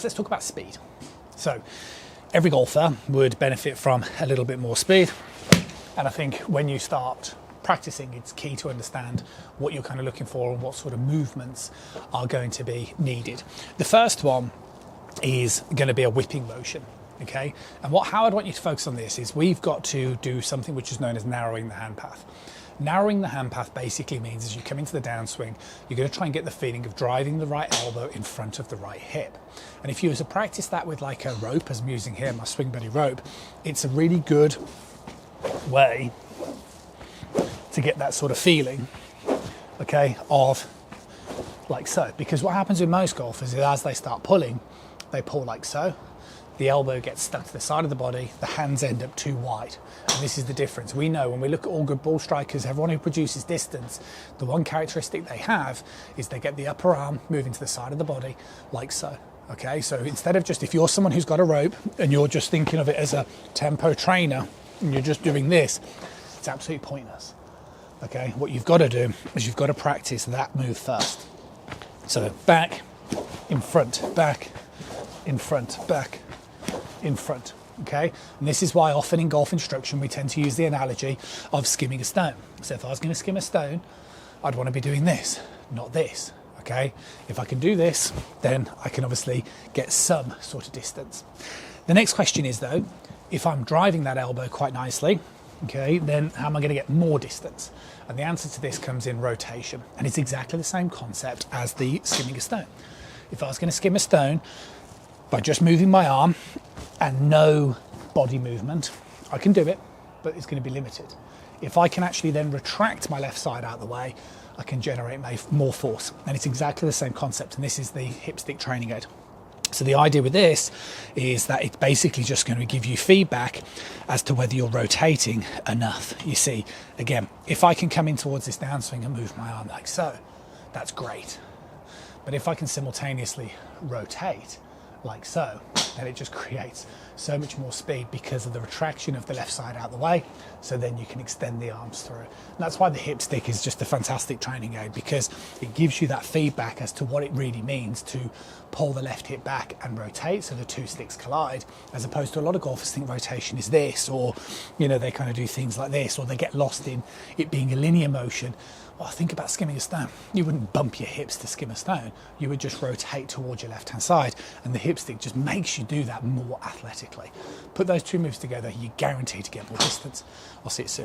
let's talk about speed. So every golfer would benefit from a little bit more speed. And I think when you start practicing, it's key to understand what you're kind of looking for and what sort of movements are going to be needed. The first one is going to be a whipping motion. Okay, and how I'd want you to focus on this is we've got to do something which is known as narrowing the hand path. Narrowing the hand path basically means as you come into the downswing, you're going to try and get the feeling of driving the right elbow in front of the right hip. And if you were to practice that with like a rope, as I'm using here, my Swing Buddy rope, it's a really good way to get that sort of feeling, okay, of like so. Because what happens with most golfers is as they start pulling, they pull like so. The elbow gets stuck to the side of the body, the hands end up too wide. And this is the difference. We know when we look at all good ball strikers, everyone who produces distance, the one characteristic they have is they get the upper arm moving to the side of the body like so. Okay, so instead of just, if you're someone who's got a rope and you're just thinking of it as a tempo trainer and you're just doing this, it's absolutely pointless. Okay, what you've got to do is you've got to practice that move first. So back, in front, back, in front, back, in front. Okay, and this is why often in golf instruction we tend to use the analogy of skimming a stone. So if I was going to skim a stone, I'd want to be doing this, not this. Okay, if I can do this, then I can obviously get some sort of distance. The next question is though, if I'm driving that elbow quite nicely, okay, then how am I going to get more distance? And the answer to this comes in rotation, and it's exactly the same concept as the skimming a stone. If I was going to skim a stone by just moving my arm and no body movement, I can do it, but it's going to be limited. If I can actually then retract my left side out of the way, I can generate more force. And it's exactly the same concept, and this is the hip stick training aid. So the idea with this is that it's basically just going to give you feedback as to whether you're rotating enough. You see, again, if I can come in towards this downswing and move my arm like so, that's great. But if I can simultaneously rotate like so, then it just creates so much more speed because of the retraction of the left side out of the way, so then you can extend the arms through. And that's why the hip stick is just a fantastic training aid, because it gives you that feedback as to what it really means to pull the left hip back and rotate so the two sticks collide, as opposed to a lot of golfers think rotation is this, or you know, they kind of do things like this, or they get lost in it being a linear motion. Well, think about skimming a stone. You wouldn't bump your hips to skim a stone. You would just rotate towards your left-hand side, and the hip stick just makes you do that more athletically. Put those two moves together, you're guaranteed to get more distance. I'll see you soon.